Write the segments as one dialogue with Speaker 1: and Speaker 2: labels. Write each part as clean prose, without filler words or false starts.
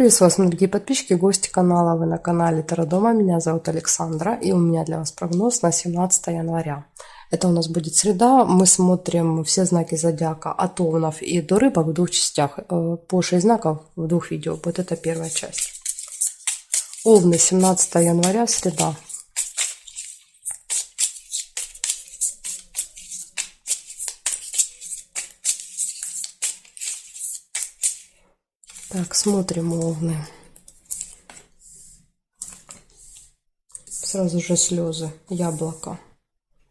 Speaker 1: Приветствую вас, дорогие подписчики, гости канала. Вы на канале Таро Дома. Меня зовут Александра, и у меня для вас прогноз на 17 января. Это у нас будет среда. Мы смотрим все знаки зодиака от Овнов и до Рыбок в двух частях. По 6 знаков в двух видео. Вот это первая часть. Овны, 17 января, среда. Так, смотрим Овны. Сразу же слезы, яблоко.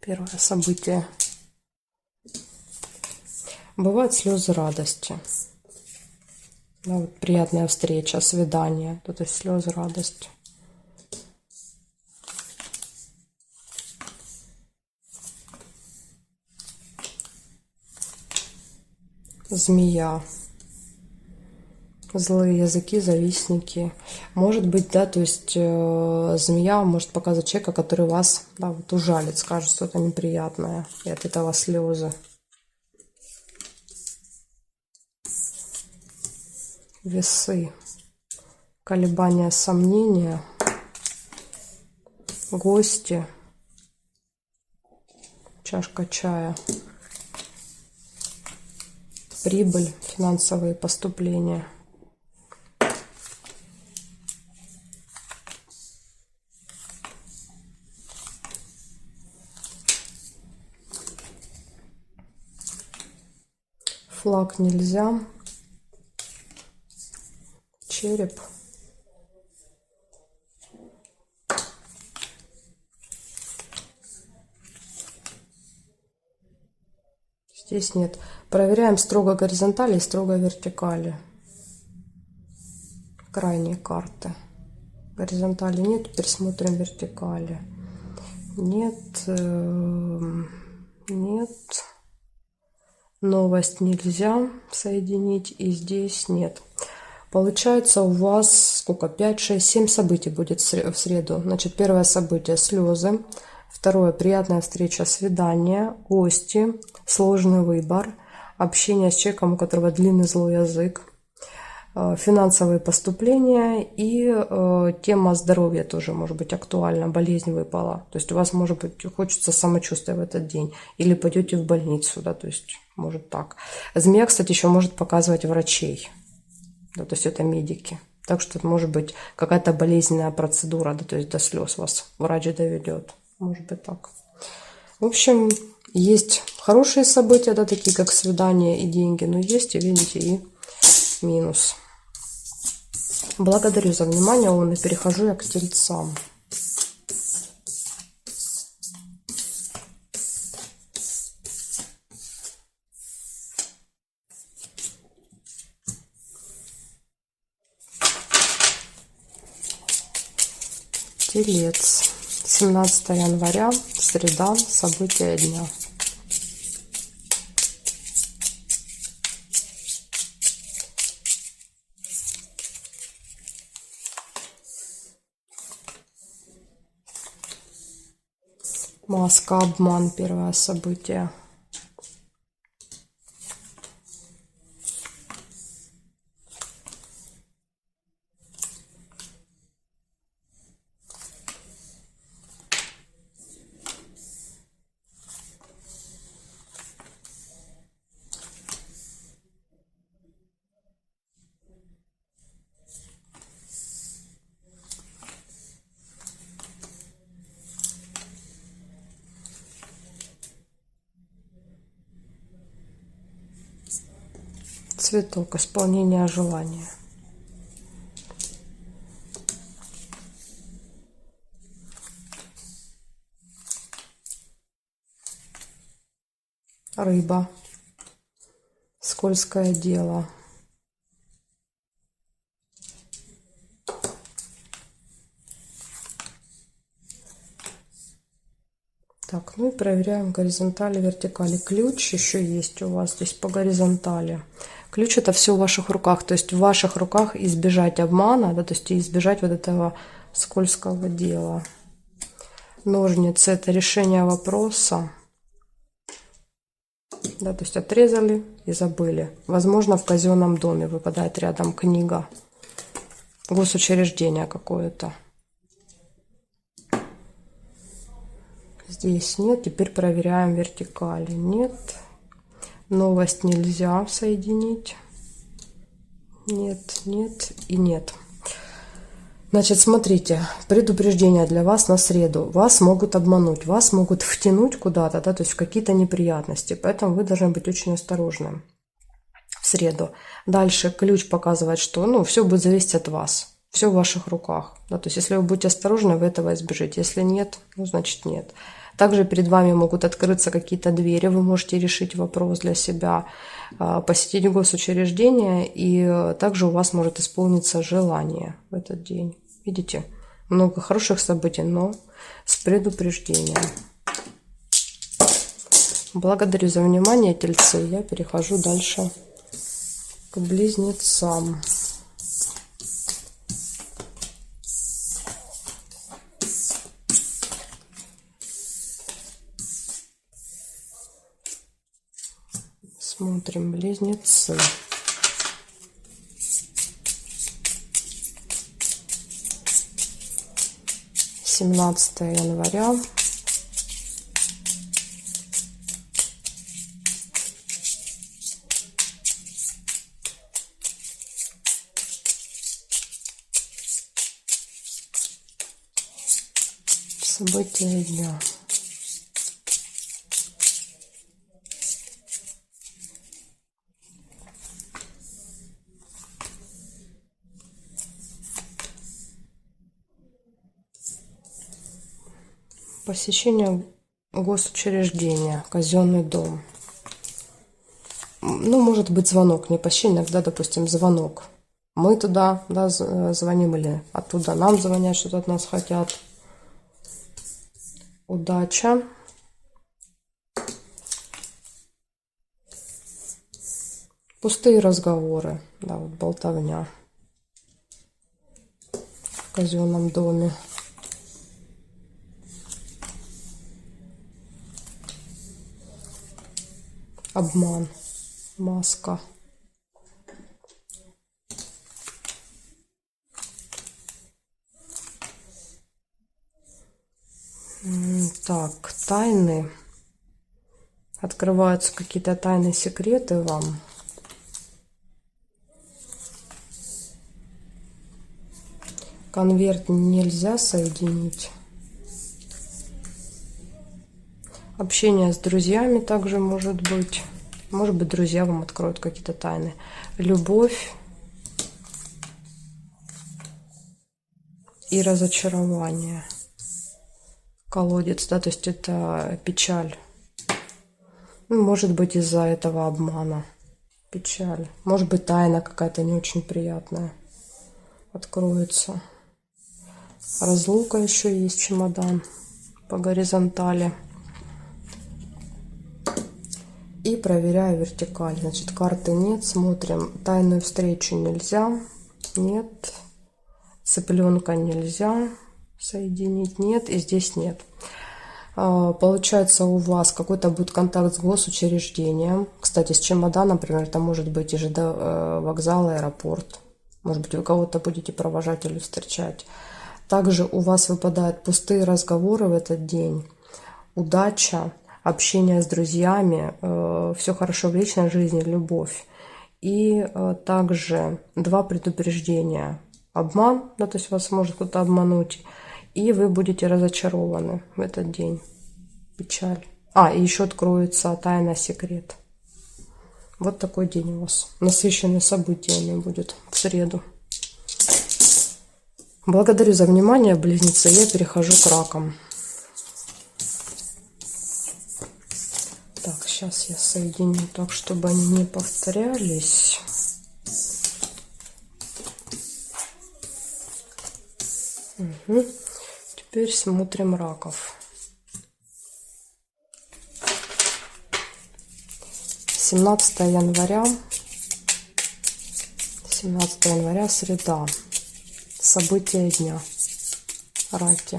Speaker 1: Первое событие. Бывают слезы радости. Да, вот приятная встреча, свидание. Тут и слезы радости. Змея. Злые языки, завистники. Может быть, да, то есть змея может показывать человека, который вас, да, вот ужалит, скажет что-то неприятное, и от этого слезы. Весы. Колебания, сомнения. Гости. Чашка чая. Прибыль, финансовые поступления. Флаг нельзя. Череп. Здесь нет. Проверяем строго горизонтали и строго вертикали. Крайние карты. Горизонтали нет. Теперь смотрим вертикали. Нет. Нет. Новость нельзя соединить, и здесь нет. Получается, у вас сколько? 5, 6, 7 событий будет в среду. Значит, первое событие — слезы. Второе — приятная встреча, свидание, гости, сложный выбор, общение с человеком, у которого длинный злой язык, финансовые поступления и тема здоровья тоже может быть актуальна, болезнь выпала. То есть у вас может быть хочется самочувствия в этот день, или пойдете в больницу, да, то есть может так. Змея, кстати, еще может показывать врачей, да, то есть это медики. Так что это может быть какая-то болезненная процедура, да, то есть до слез вас врач доведет. Может быть так. В общем, есть хорошие события, да, такие как свидание и деньги, но есть, и видите, и минус. Благодарю за внимание, Овны. Перехожу я к Тельцам. Телец. 17 января, среда, события дня. Маска, обман, первое событие. Цветок, исполнение желания. Рыба. Скользкое дело. Так, ну и проверяем горизонтали, вертикали. Ключ еще есть у вас здесь по горизонтали. Ключ — это все в ваших руках, то есть в ваших руках избежать обмана, да, то есть избежать вот этого скользкого дела. Ножницы — это решение вопроса. Да, то есть отрезали и забыли. Возможно, в казенном доме выпадает рядом книга. госучреждение какое-то. Здесь нет. Теперь проверяем вертикали. Нет. Новость нельзя соединить. Нет, нет и нет. Значит, смотрите, предупреждение для вас на среду. Вас могут обмануть, вас могут втянуть куда-то, да, то есть в какие-то неприятности. Поэтому вы должны быть очень осторожны в среду. Дальше ключ показывает, что, ну, все будет зависеть от вас. Все в ваших руках. Да, то есть если вы будете осторожны, вы этого избежите. Если нет, ну, значит нет. Также перед вами могут открыться какие-то двери. Вы можете решить вопрос для себя, посетить госучреждение. И также у вас может исполниться желание в этот день. Видите, много хороших событий, но с предупреждением. Благодарю за внимание, тельцы. Я перехожу дальше к близнецам. Смотрим близнецы. Семнадцатое января. События дня. Посещение госучреждения, казенный дом. Ну, может быть, звонок, не посещение, да, допустим, звонок. Мы туда, да, звоним, или оттуда нам звонят, что-то от нас хотят. Удача. Пустые разговоры, да, вот болтовня в казенном доме. Обман, маска. Так, тайны. Открываются какие-то тайные секреты вам. Конверт нельзя соединить. Общение с друзьями также может быть. Может быть, друзья вам откроют какие-то тайны. Любовь и разочарование. Колодец, да, то есть это печаль. Ну, может быть, из-за этого обмана. Печаль. Может быть, тайна какая-то не очень приятная откроется. Разлука еще есть, чемодан по горизонтали. И проверяю вертикаль. Значит, карты нет. Смотрим. Тайную встречу нельзя. Нет. Цыпленка нельзя соединить. Нет. И здесь нет. Получается, у вас какой-то будет контакт с госучреждением. Кстати, с чемоданом, например, это может быть и ЖД вокзал, аэропорт. Может быть, вы кого-то будете провожать или встречать. Также у вас выпадают пустые разговоры в этот день. Удача, общение с друзьями, все хорошо в личной жизни, любовь. И также 2 предупреждения. Обман, да, то есть вас может кто-то обмануть. И вы будете разочарованы в этот день. Печаль. И еще откроется тайна, секрет. Вот такой день у вас. Насыщенный событиями будет в среду. Благодарю за внимание, близнецы. Я перехожу к ракам. Так, сейчас я соединю так, чтобы они не повторялись. Угу. Теперь смотрим раков. 17 января. 17 января, среда. События дня. Раки.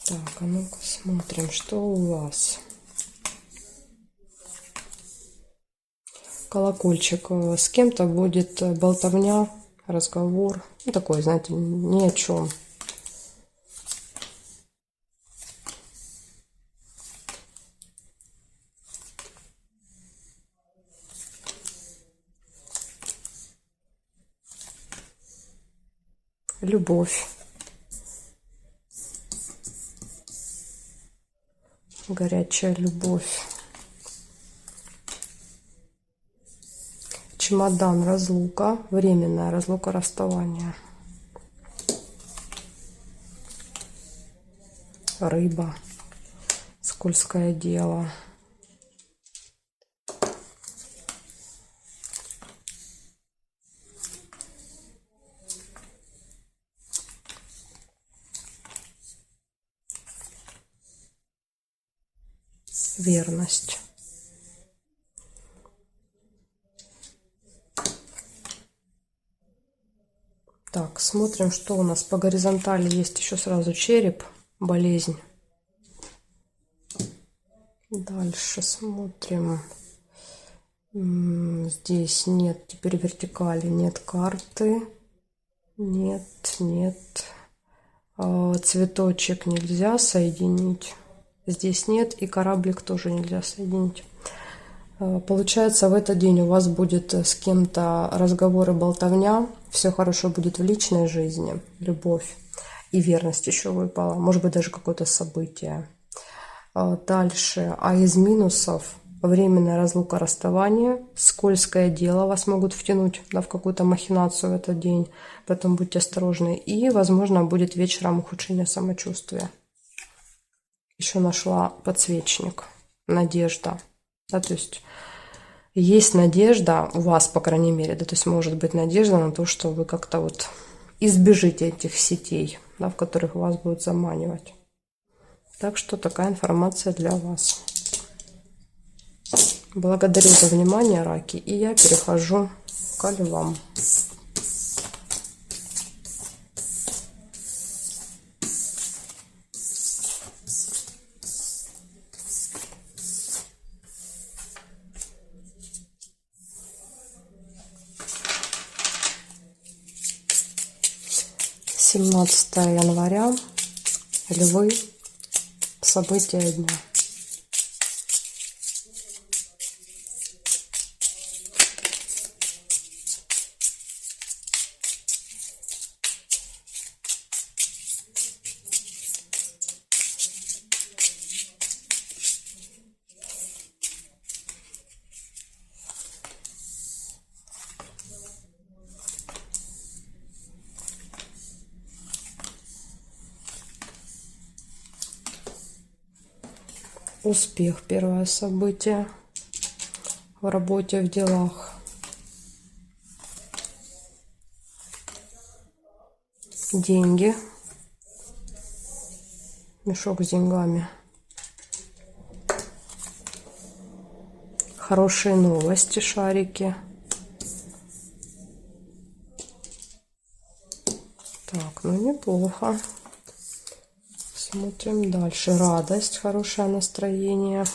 Speaker 1: Так, а ну-ка смотрим, что у вас. Колокольчик. С кем-то будет болтовня, разговор. Ну, такой, знаете, ни о чем. Любовь. Горячая любовь. Чемодан, разлука, временная разлука, расставание. Рыба, скользкое дело. Верность. Так, смотрим, что у нас по горизонтали есть еще сразу череп, болезнь. Дальше смотрим. Здесь нет, теперь вертикали нет карты. Нет. Цветочек нельзя соединить. Здесь нет, и кораблик тоже нельзя соединить. Получается, в этот день у вас будет с кем-то разговор и болтовня. Все хорошо будет в личной жизни. Любовь и верность еще выпала. Может быть, даже какое-то событие. Дальше. А из минусов: временная разлука, расставание, скользкое дело, вас могут втянуть, да, в какую-то махинацию в этот день, поэтому будьте осторожны. И, возможно, будет вечером ухудшение самочувствия. Еще нашла подсвечник, надежда, да, то есть надежда у вас, по крайней мере, да, то есть может быть надежда на то, что вы как-то вот избежите этих сетей, да, в которых вас будут заманивать. Так что такая информация для вас. Благодарю за внимание, раки, и я перехожу к львам. (17 января), львы, события дня. Успех, первое событие в работе, в делах. Деньги, мешок с деньгами. Хорошие новости, шарики. Так, ну неплохо. Смотрим дальше. Радость, хорошее настроение.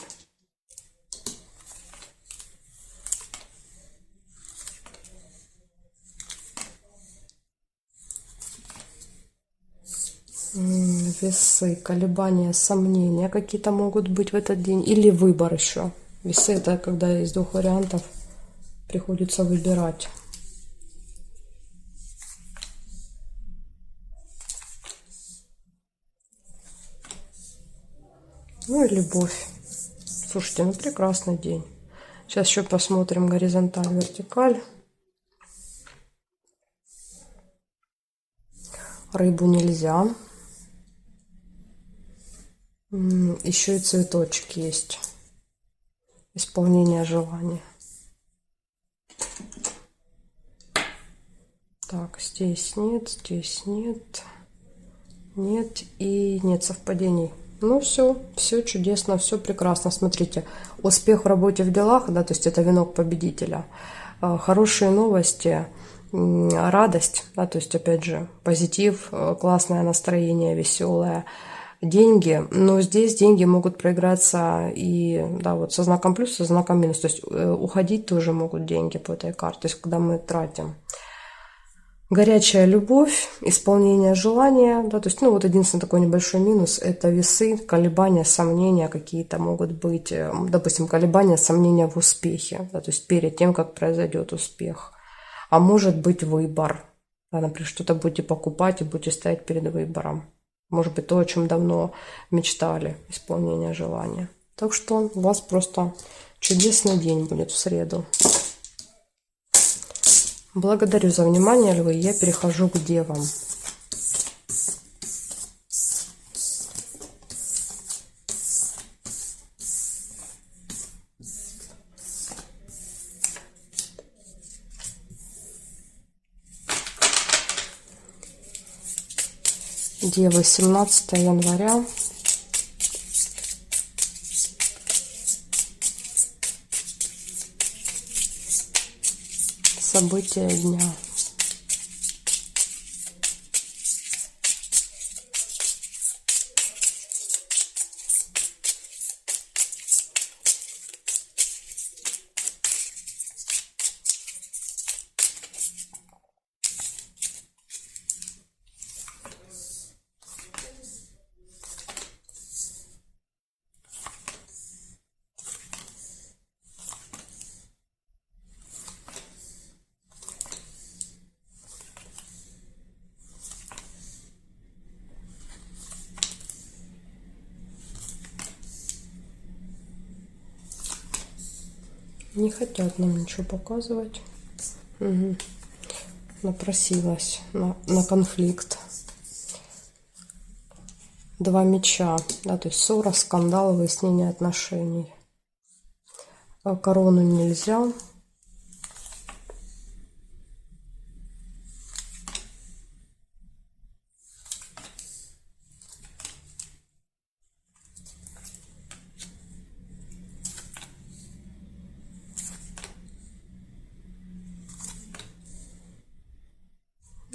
Speaker 1: Весы, колебания, сомнения какие-то могут быть в этот день. Или выбор еще. Весы — это когда из двух вариантов приходится выбирать. Ну и любовь. Слушайте, ну прекрасный день. Сейчас еще посмотрим горизонталь, вертикаль. Рыбу нельзя. Еще и цветочек есть. Исполнение желаний. Так, здесь нет, нет и нет совпадений. Ну все чудесно, все прекрасно. Смотрите, успех в работе, в делах, да, то есть это венок победителя. Хорошие новости, радость, да, то есть опять же позитив, классное настроение, веселое. деньги, но здесь деньги могут проиграться и, да, вот со знаком плюс, со знаком минус, то есть уходить тоже могут деньги по этой карте, то есть когда мы тратим. Горячая любовь, исполнение желания, да, то есть, ну, вот единственный такой небольшой минус – это весы, колебания, сомнения какие-то могут быть, допустим, колебания, сомнения в успехе, да, то есть перед тем, как произойдет успех. А может быть выбор, да, например, что-то будете покупать и будете стоять перед выбором. Может быть, то, о чем давно мечтали, исполнение желания. Так что у вас просто чудесный день будет в среду. Благодарю за внимание, львы. Я перехожу к девам. Девы, 17 января. События дня. Не хотят нам ничего показывать. Угу. Напросилась на конфликт. 2 меча, да, то есть ссора, скандал, выяснение отношений. Корону нельзя.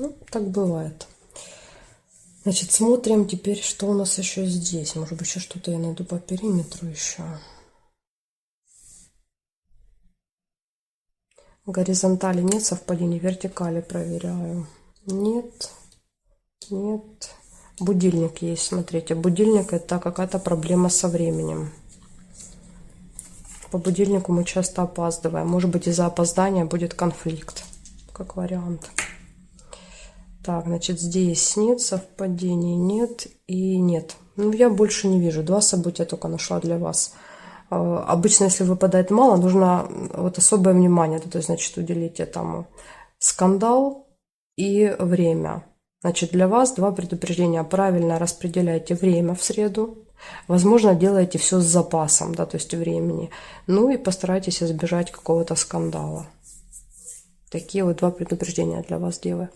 Speaker 1: Ну, так бывает. Значит, смотрим теперь, что у нас еще здесь. Может быть, еще что-то я найду по периметру еще. В горизонтали нет совпадений, в вертикали проверяю. Нет, нет. Будильник есть, смотрите. Будильник – это какая-то проблема со временем. По будильнику мы часто опаздываем. Может быть, из-за опоздания будет конфликт, как вариант. Так, значит, здесь нет совпадений, нет и нет. Ну, я больше не вижу. 2 события только нашла для вас. Обычно, если выпадает мало, нужно вот особое внимание, то есть, значит, уделить этому. Скандал и время. Значит, для вас 2 предупреждения. Правильно распределяйте время в среду. Возможно, делайте все с запасом, да, то есть времени. Ну и постарайтесь избежать какого-то скандала. Такие вот 2 предупреждения для вас, девы.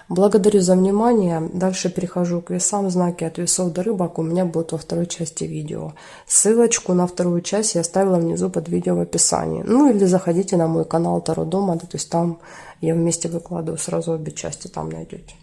Speaker 1: Благодарю за внимание. Дальше перехожу к весам. Знаки от весов до рыбок у меня будут во второй части видео. Ссылочку на вторую часть я оставила внизу под видео в описании. Ну или заходите на мой канал Таро Дома, да, то есть там я вместе выкладываю сразу обе части, там найдете.